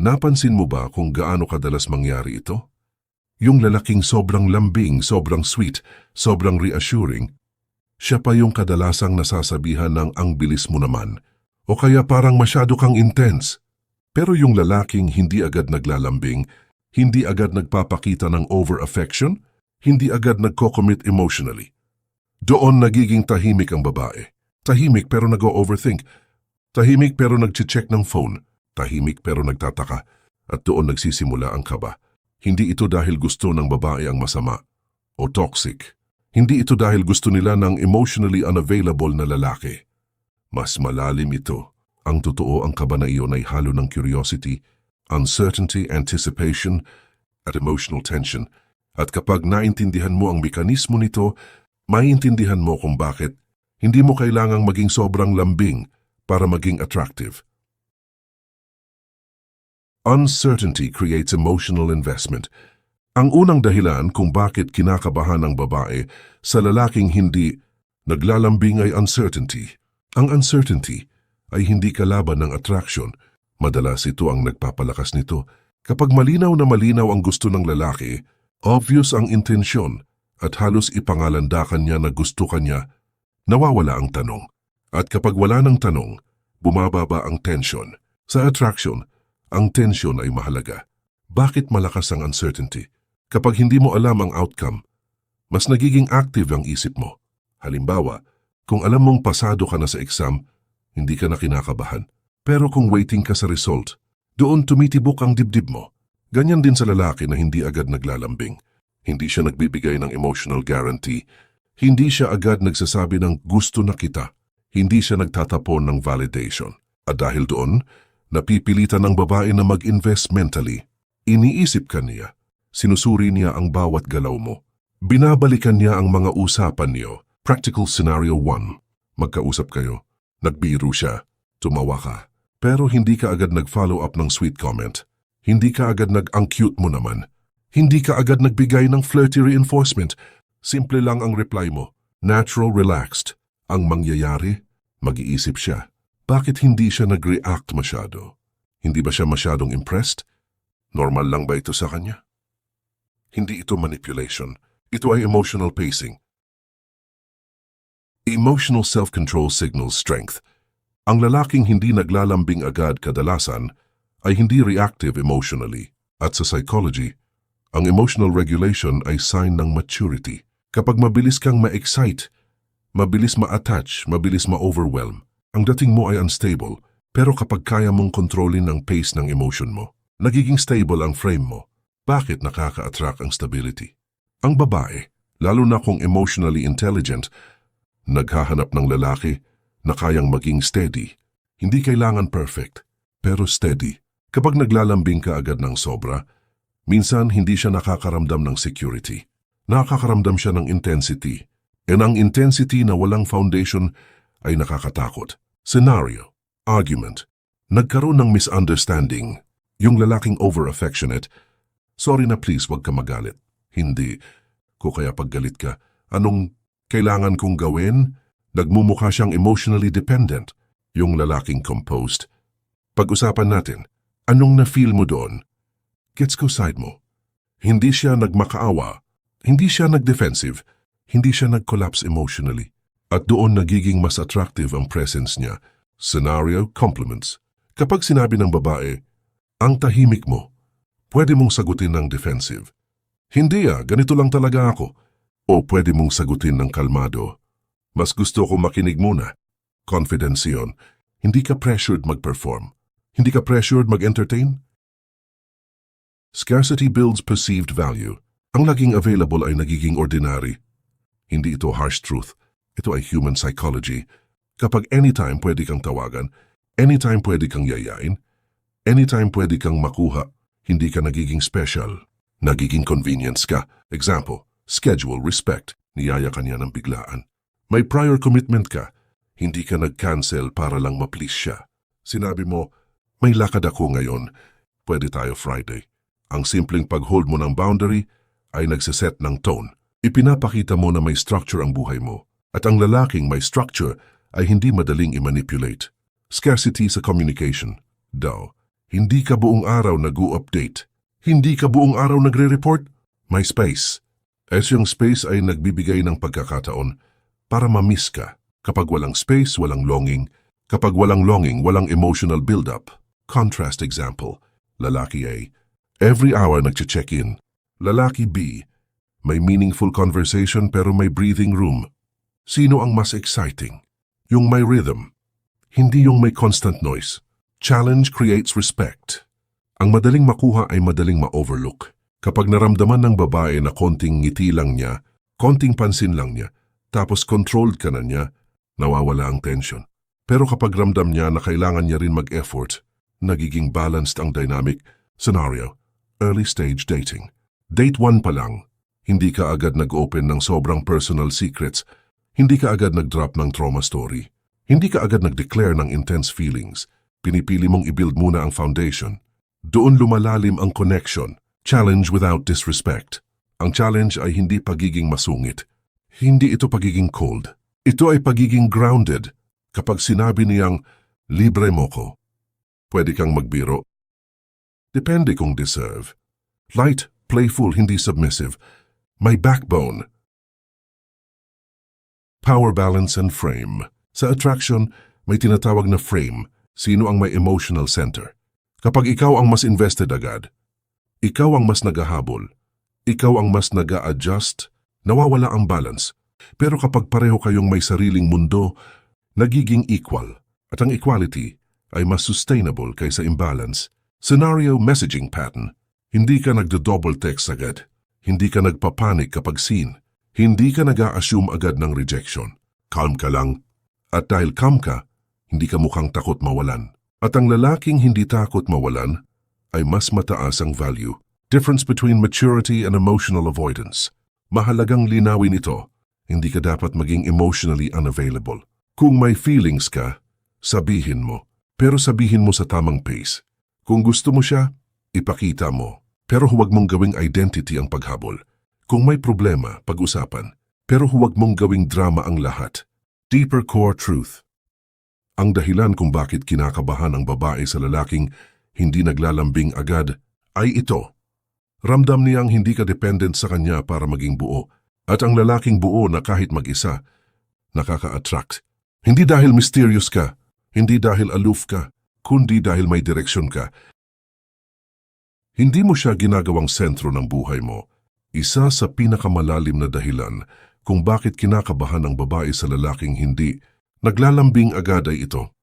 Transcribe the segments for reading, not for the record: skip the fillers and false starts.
Napansin mo ba kung gaano kadalas mangyari ito? Yung lalaking sobrang lambing, sobrang sweet, sobrang reassuring, siya pa yung kadalasang nasasabihan ng ang bilis mo naman o kaya parang masyado kang intense. Pero yung lalaking hindi agad naglalambing, hindi agad nagpapakita ng over-affection, hindi agad nagko-commit emotionally. Doon nagiging tahimik ang babae. Tahimik pero nag-o-overthink. Tahimik pero nag-check ng phone. Tahimik pero nagtataka. At doon nagsisimula ang kaba. Hindi ito dahil gusto ng babae ang masama o toxic. Hindi ito dahil gusto nila ng emotionally unavailable na lalaki. Mas malalim ito. Ang totoo, ang kaba na iyon ay halo ng curiosity, uncertainty, anticipation, at emotional tension. At kapag naintindihan mo ang mekanismo nito, maiintindihan mo kung bakit hindi mo kailangang maging sobrang lambing para maging attractive. Uncertainty creates emotional investment. Ang unang dahilan kung bakit kinakabahan ng babae sa lalaking hindi naglalambing ay uncertainty. Ang uncertainty ay hindi kalaban ng attraction. Madalas ito ang nagpapalakas nito. Kapag malinaw na malinaw ang gusto ng lalaki, obvious ang intensyon at halos ipangalandakan niya na gusto kanya, nawawala ang tanong. At kapag wala ng tanong, bumababa ang tension. Sa attraction, ang tension ay mahalaga. Bakit malakas ang uncertainty? Kapag hindi mo alam ang outcome, mas nagiging active ang isip mo. Halimbawa, kung alam mong pasado ka na sa exam, hindi ka na kinakabahan. Pero kung waiting ka sa result, doon tumitibok ang dibdib mo. Ganyan din sa lalaki na hindi agad naglalambing. Hindi siya nagbibigay ng emotional guarantee. Hindi siya agad nagsasabi ng gusto na kita. Hindi siya nagtatapon ng validation. At dahil doon, napipilitan ang babae na mag-invest mentally. Iniisip ka niya. Sinusuri niya ang bawat galaw mo. Binabalikan niya ang mga usapan niyo. Practical scenario 1. Magkausap kayo. Nagbiro siya, tumawa ka, pero hindi ka agad nag-follow up ng sweet comment. Hindi ka agad ang cute mo naman. Hindi ka agad nagbigay ng flirty reinforcement. Simple lang ang reply mo. Natural, relaxed. Ang mangyayari, mag-iisip siya. Bakit hindi siya nag-react masyado? Hindi ba siya masyadong impressed? Normal lang ba ito sa kanya? Hindi ito manipulation. Ito ay emotional pacing. Emotional self-control signals strength. Ang lalaking hindi naglalambing agad kadalasan ay hindi reactive emotionally. At sa psychology, ang emotional regulation ay sign ng maturity. Kapag mabilis kang ma-excite, mabilis ma-attach, mabilis ma-overwhelm, ang dating mo ay unstable. Pero kapag kaya mong kontrolin ang pace ng emotion mo, nagiging stable ang frame mo. Bakit nakaka-attract ang stability? Ang babae, lalo na kung emotionally intelligent, naghahanap ng lalaki na kayang maging steady. Hindi kailangan perfect, pero steady. Kapag naglalambing ka agad ng sobra, minsan hindi siya nakakaramdam ng security. Nakakaramdam siya ng intensity. And ang intensity na walang foundation ay nakakatakot. Scenario, argument. Nagkaroon ng misunderstanding. Yung lalaking over-affectionate, sorry na please, wag ka magalit. Hindi. Kung kaya paggalit ka, anong kailangan kong gawin? Nagmumukha siyang emotionally dependent. Yung lalaking composed. Pag-usapan natin, anong na-feel mo doon? Gets ko side mo. Hindi siya nagmakaawa. Hindi siya nag-defensive. Hindi siya nag-collapse emotionally. At doon nagiging mas attractive ang presence niya. Scenario, compliments. Kapag sinabi ng babae, ang tahimik mo, pwede mong sagutin ng defensive. Hindi ganito lang talaga ako. O pwede mong sagutin ng kalmado. Mas gusto ko makinig muna. Confidence yun. Hindi ka pressured mag-perform. Hindi ka pressured mag-entertain. Scarcity builds perceived value. Ang laging available ay nagiging ordinary. Hindi ito harsh truth. Ito ay human psychology. Kapag anytime pwede kang tawagan, anytime pwede kang yayain, anytime pwede kang makuha, hindi ka nagiging special. Nagiging convenience ka. Example, schedule, respect, niyaya ka niya ng biglaan. May prior commitment ka, hindi ka nag-cancel para lang ma-please siya. Sinabi mo, may lakad ako ngayon, pwede tayo Friday. Ang simpleng pag-hold mo ng boundary ay nagsiset ng tone. Ipinapakita mo na may structure ang buhay mo. At ang lalaking may structure ay hindi madaling i-manipulate. Scarcity sa communication. Daw, Hindi ka buong araw nag-u-update. Hindi ka buong araw nagre-report. May space. Yung space ay nagbibigay ng pagkakataon para ma-miss ka. Kapag walang space, walang longing. Kapag walang longing, walang emotional build-up. Contrast example. Lalaki A, every hour nagche-check-in. Lalaki B, may meaningful conversation pero may breathing room. Sino ang mas exciting? Yung may rhythm. Hindi yung may constant noise. Challenge creates respect. Ang madaling makuha ay madaling ma-overlook. Kapag naramdaman ng babae na konting ngiti lang niya, konting pansin lang niya, tapos controlled ka na niya, nawawala ang tension. Pero kapag ramdam niya na kailangan niya rin mag-effort, nagiging balanced ang dynamic. Scenario, early stage dating. Date 1 pa lang, hindi ka agad nag-open ng sobrang personal secrets, hindi ka agad nag-drop ng trauma story, hindi ka agad nag-declare ng intense feelings. Pinipili mong i-build muna ang foundation. Doon lumalalim ang connection. Challenge without disrespect. Ang challenge ay hindi pagiging masungit. Hindi ito pagiging cold. Ito ay pagiging grounded. Kapag sinabi niyang, libre mo ko, pwede kang magbiro. Depende kung deserve. Light, playful, hindi submissive. May backbone. Power balance and frame. Sa attraction, may tinatawag na frame. Sino ang may emotional center? Kapag ikaw ang mas invested agad, ikaw ang mas naghahabol, ikaw ang mas nag-a-adjust, nawawala ang balance. Pero kapag pareho kayong may sariling mundo, nagiging equal. At ang equality ay mas sustainable kaysa imbalance. Scenario messaging pattern. Hindi ka nagdo-double text agad. Hindi ka nagpapanik kapag seen. Hindi ka nag-a-assume agad ng rejection. Calm ka lang. At dahil calm ka, hindi ka mukhang takot mawalan. At ang lalaking hindi takot mawalan ay mas mataas ang value. Difference between maturity and emotional avoidance. Mahalagang linawin ito. Hindi ka dapat maging emotionally unavailable. Kung may feelings ka, sabihin mo. Pero sabihin mo sa tamang pace. Kung gusto mo siya, ipakita mo. Pero huwag mong gawing identity ang paghabol. Kung may problema, pag-usapan. Pero huwag mong gawing drama ang lahat. Deeper core truth. Ang dahilan kung bakit kinakabahan ang babae sa lalaking hindi naglalambing agad ay ito. Ramdam niyang hindi ka dependent sa kanya para maging buo. At ang lalaking buo na kahit mag-isa, nakaka-attract. Hindi dahil mysterious ka, hindi dahil aloof ka, kundi dahil may direksyon ka. Hindi mo siya ginagawang sentro ng buhay mo. Isa sa pinakamalalim na dahilan kung bakit kinakabahan ang babae sa lalaking hindi naglalambing agad ay ito.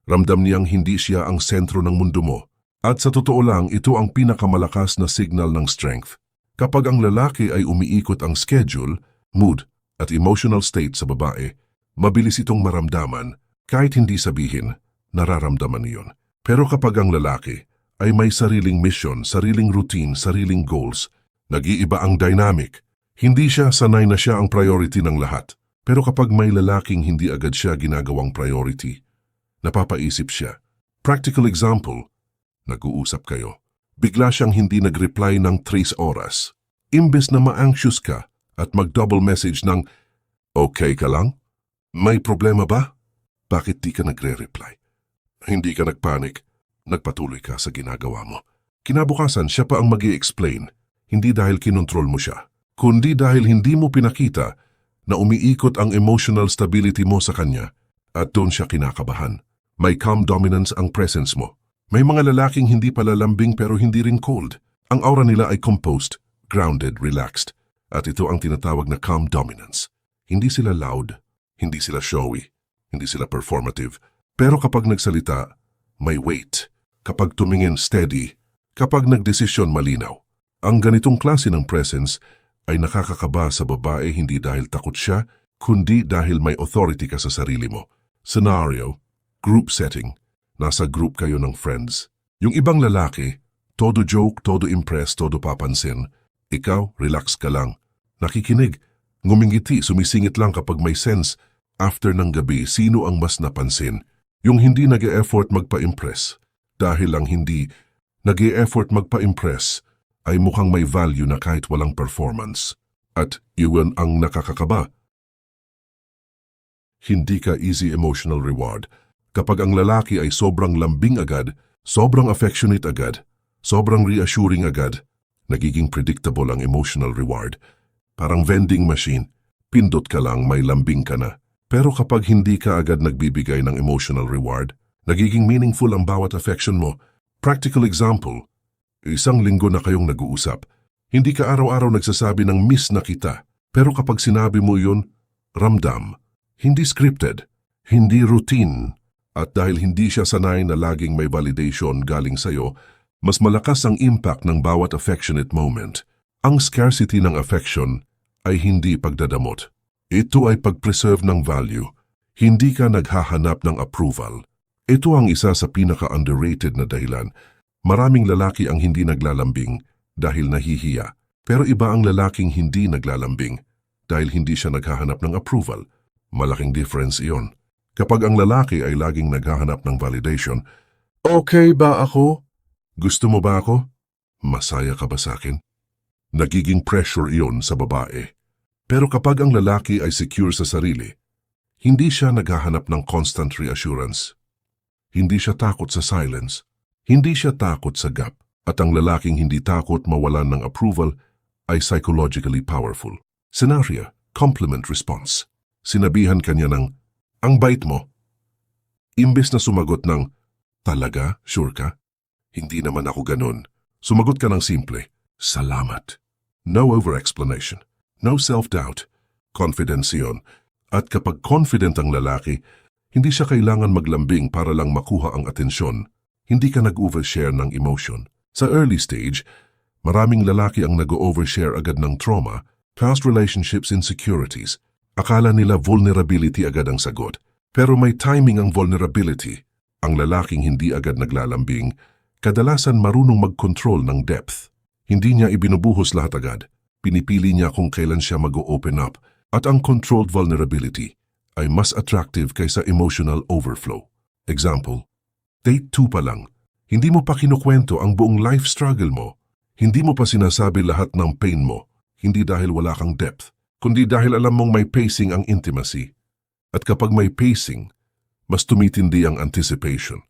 Ramdam niyang hindi siya ang sentro ng mundo mo. At sa totoo lang, ito ang pinakamalakas na signal ng strength. Kapag ang lalaki ay umiikot ang schedule, mood, at emotional state sa babae, mabilis itong maramdaman kahit hindi sabihin, nararamdaman niyon. Pero kapag ang lalaki ay may sariling mission, sariling routine, sariling goals, nag-iiba ang dynamic. Hindi siya sanay na siya ang priority ng lahat. Pero kapag may lalaking hindi agad siya ginagawang priority, napapaisip siya. Practical example, nag-uusap kayo. Bigla siyang hindi nag-reply ng 3 oras. Imbes na ma-anxious ka at mag-double message ng, okay ka lang? May problema ba? Bakit di ka nagre-reply? Hindi ka nagpanik. Nagpatuloy ka sa ginagawa mo. Kinabukasan siya pa ang mag-i-explain, hindi dahil kinontrol mo siya, kundi dahil hindi mo pinakita na umiikot ang emotional stability mo sa kanya at doon siya kinakabahan. May calm dominance ang presence mo. May mga lalaking hindi palalambing pero hindi rin cold. Ang aura nila ay composed, grounded, relaxed. At ito ang tinatawag na calm dominance. Hindi sila loud, hindi sila showy, hindi sila performative. Pero kapag nagsalita, may weight. Kapag tumingin, steady. Kapag nagdesisyon, malinaw. Ang ganitong klase ng presence ay nakakakaba sa babae hindi dahil takot siya, kundi dahil may authority ka sa sarili mo. Scenario, group setting. Nasa group kayo ng friends. Yung ibang lalaki, todo joke, todo impress, todo papansin. Ikaw, relax ka lang. Nakikinig, ngumingiti, sumisingit lang kapag may sense. After ng gabi, sino ang mas napansin? Yung hindi nag-e-effort magpa-impress. Dahil ang hindi nag-e-effort magpa-impress ay mukhang may value na kahit walang performance. At iyon ang nakakakaba. Hindi ka easy emotional reward. Kapag ang lalaki ay sobrang lambing agad, Sobrang affectionate agad, sobrang reassuring agad, nagiging predictable ang emotional reward. Parang vending machine, pindot ka lang, may lambing ka na. Pero kapag hindi ka agad nagbibigay ng emotional reward, nagiging meaningful ang bawat affection mo. Practical example, isang linggo na kayong nag-uusap. Hindi ka araw-araw nagsasabi ng miss na kita. Pero kapag sinabi mo yun, ramdam. Hindi scripted, hindi routine. At dahil hindi siya sanay na laging may validation galing sa'yo, mas malakas ang impact ng bawat affectionate moment. Ang scarcity ng affection ay hindi pagdadamot. Ito ay pag-preserve ng value. Hindi ka naghahanap ng approval. Ito ang isa sa pinaka-underrated na dahilan. Maraming lalaki ang hindi naglalambing dahil nahihiya. Pero iba ang lalaking hindi naglalambing dahil hindi siya naghahanap ng approval. Malaking difference iyon. Kapag ang lalaki ay laging naghahanap ng validation, okay ba ako? Gusto mo ba ako? Masaya ka ba sa akin? Nagiging pressure iyon sa babae. Pero kapag ang lalaki ay secure sa sarili, hindi siya naghahanap ng constant reassurance. Hindi siya takot sa silence. Hindi siya takot sa gap. At ang lalaking hindi takot mawalan ng approval ay psychologically powerful. Scenario, compliment response. Sinabihan kanya ng, ang bait mo. Imbes na sumagot ng, talaga? Sure ka? Hindi naman ako ganun. Sumagot ka ng simple, salamat. No over-explanation. No self-doubt. Confidence yun. At kapag confident ang lalaki, hindi siya kailangan maglambing para lang makuha ang atensyon. Hindi ka nag-overshare ng emotion. Sa early stage, maraming lalaki ang nag-overshare agad ng trauma, past relationships insecurities. Akala nila vulnerability agad ang sagot. Pero may timing ang vulnerability. Ang lalaking hindi agad naglalambing, kadalasan marunong mag-control ng depth. Hindi niya ibinubuhos lahat agad. Pinipili niya kung kailan siya mag-open up. At ang controlled vulnerability ay mas attractive kaysa emotional overflow. Example, date 2 pa lang. Hindi mo pa kinukwento ang buong life struggle mo. Hindi mo pa sinasabi lahat ng pain mo. Hindi dahil wala kang depth, kundi dahil alam mong may pacing ang intimacy. At kapag may pacing, mas tumitindi ang anticipation.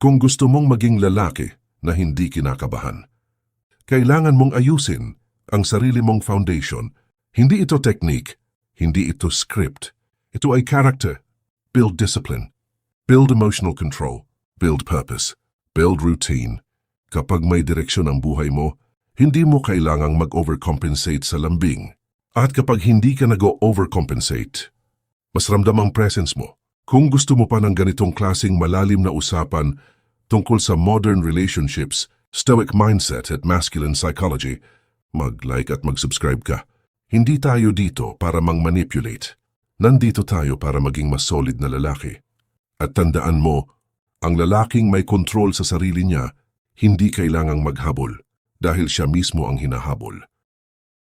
Kung gusto mong maging lalaki na hindi kinakabahan, kailangan mong ayusin ang sarili mong foundation. Hindi ito technique, hindi ito script. Ito ay character. Build discipline. Build emotional control. Build purpose. Build routine. Kapag may direksyon ang buhay mo, hindi mo kailangang mag-overcompensate sa lambing. At kapag hindi ka nag-overcompensate, mas ramdam ang presence mo. Kung gusto mo pa ng ganitong klaseng malalim na usapan tungkol sa modern relationships, stoic mindset at masculine psychology, mag-like at mag-subscribe ka. Hindi tayo dito para mang-manipulate. Nandito tayo para maging mas solid na lalaki. At tandaan mo, ang lalaking may control sa sarili niya, hindi kailangang maghabol dahil siya mismo ang hinahabol.